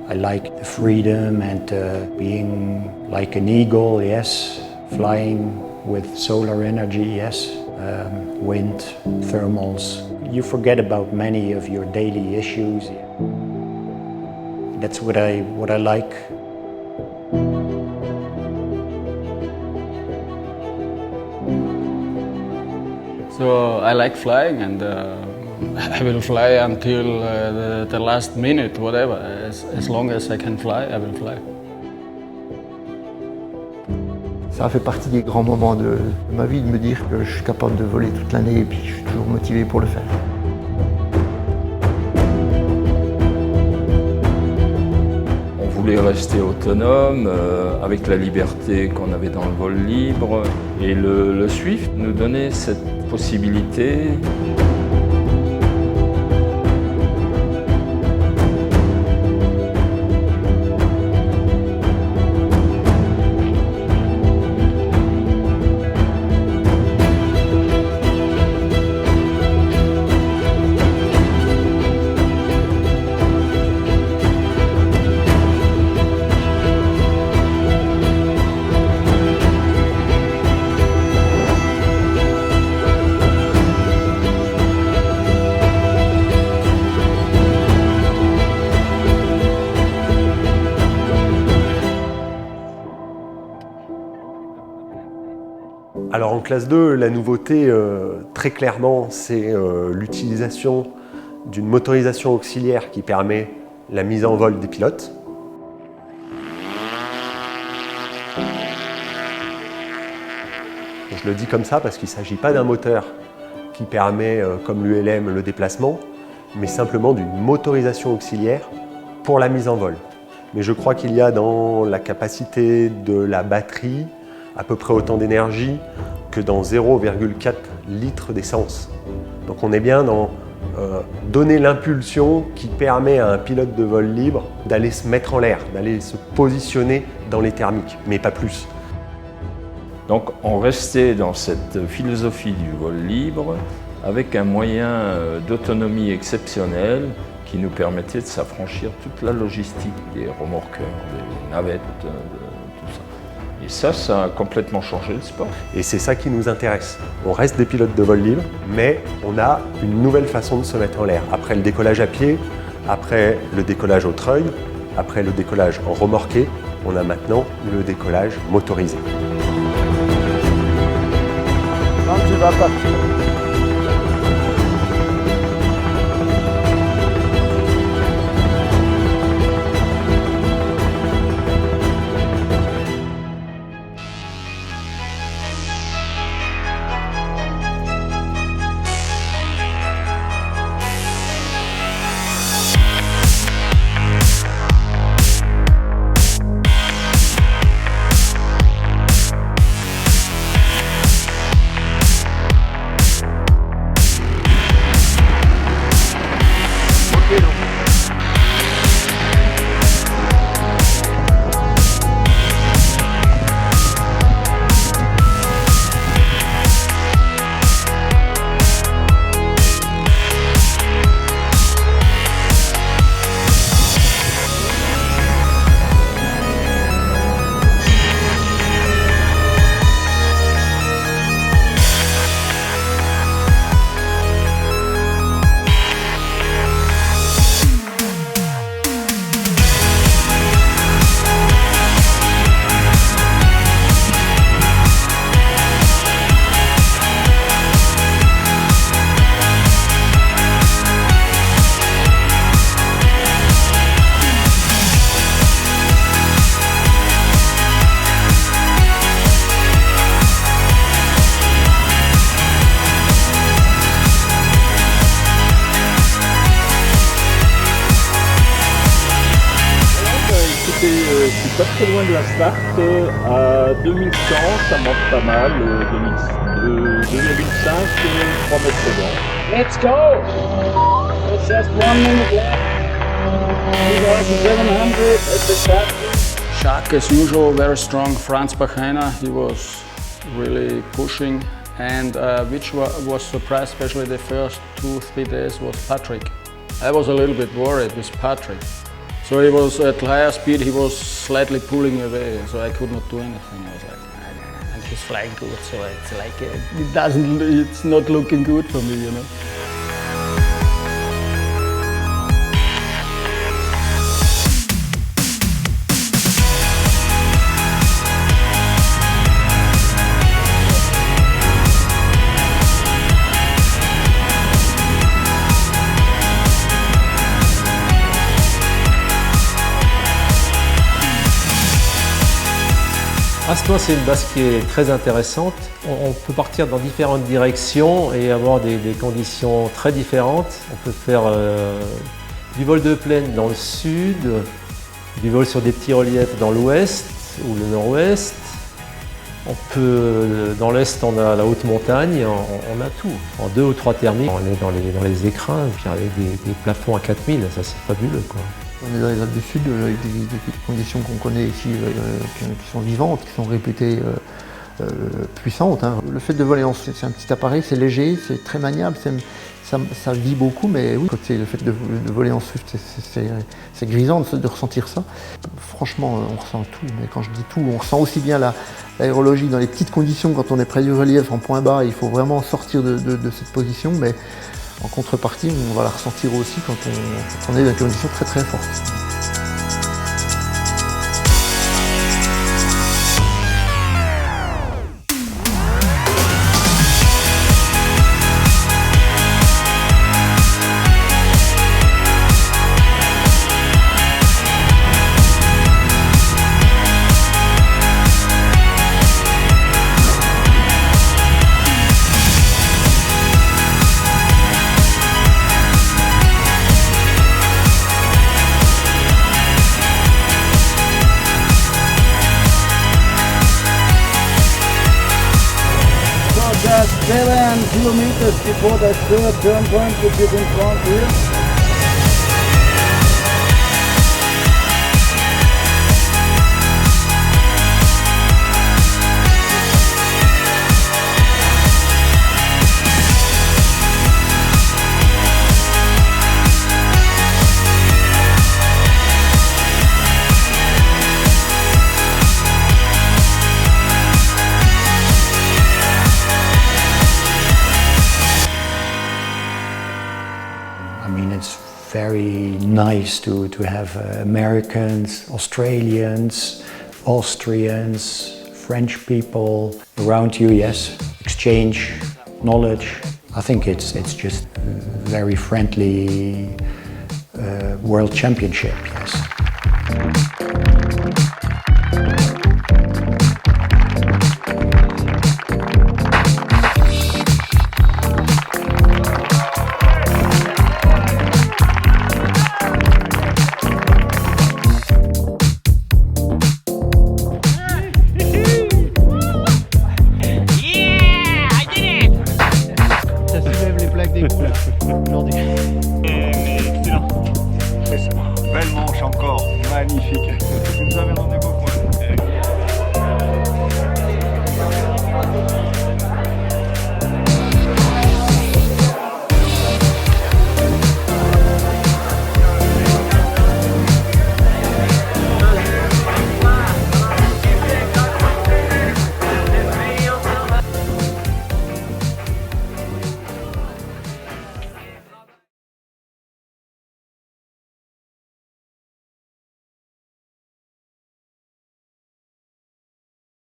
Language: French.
I like the freedom and being like an eagle, yes, flying with solar energy, yes, wind, thermals. You forget about many of your daily issues. That's what I like. So I like flying, and I will fly until the last minute, whatever. As long as I can fly, I will fly. Ça fait partie des grands moments de ma vie de me dire que je suis capable de voler toute l'année et puis je suis toujours motivé pour le faire. On voulait rester autonome avec la liberté qu'on avait dans le vol libre, et le Swift nous donnait cette possibilité. Alors en classe 2, la nouveauté, très clairement, c'est l'utilisation d'une motorisation auxiliaire qui permet la mise en vol des pilotes. Je le dis comme ça parce qu'il ne s'agit pas d'un moteur qui permet, comme l'ULM, le déplacement, mais simplement d'une motorisation auxiliaire pour la mise en vol. Mais je crois qu'il y a dans la capacité de la batterie à peu près autant d'énergie que dans 0,4 litres d'essence. Donc on est bien dans donner l'impulsion qui permet à un pilote de vol libre d'aller se mettre en l'air, d'aller se positionner dans les thermiques, mais pas plus. Donc on restait dans cette philosophie du vol libre avec un moyen d'autonomie exceptionnel qui nous permettait de s'affranchir toute la logistique des remorqueurs, des navettes, tout ça. Et ça a complètement changé le sport. Et c'est ça qui nous intéresse. On reste des pilotes de vol libre, mais on a une nouvelle façon de se mettre en l'air. Après le décollage à pied, après le décollage au treuil, après le décollage en remorqué, on a maintenant le décollage motorisé. Quand tu vas partir. Je suis pas très loin de la start. À 2100, ça monte pas mal. 2,5, 3 mètres secondes. Let's go! It's just 1 minute left. 2700 at the start. Jacques, as usual, very strong. Franz Bachheiner, he was really pushing. And which was surprised, especially the first 2-3 days, was Patrick. I was a little bit worried with Patrick. So he was at higher speed, he was slightly pulling away, so I could not do anything. I was like, nah. And he's flying good, so it's like, it's not looking good for me, you know. Aston, c'est une base qui est très intéressante. On peut partir dans différentes directions et avoir des conditions très différentes. On peut faire du vol de plaine dans le sud, du vol sur des petits reliefs dans l'ouest ou le nord-ouest. Dans l'est, on a la haute montagne, on a tout. En 2 ou 3 thermiques, on est dans les écrins, puis avec des plafonds à 4000, ça c'est fabuleux, quoi. On est dans les Alpes du Sud avec des conditions qu'on connaît ici, qui sont vivantes, qui sont réputées puissantes. Hein. Le fait de voler en Swift, c'est un petit appareil, c'est léger, c'est très maniable, ça vit beaucoup, mais oui, le fait de voler en Swift, c'est grisant de ressentir ça. Franchement, on ressent tout, mais quand je dis tout, on ressent aussi bien l'aérologie dans les petites conditions, quand on est près du relief en point bas, il faut vraiment sortir de cette position, mais en contrepartie, on va la ressentir aussi quand on est dans des conditions très très fortes. Just 7 kilometers before the third turn point, which is in front here. I mean, it's very nice to have Americans, Australians, Austrians, French people around you, yes. Exchange knowledge. I think it's just very friendly World Championship, yes. Excellent. Belle manche encore, magnifique. Vous avez rendez-vous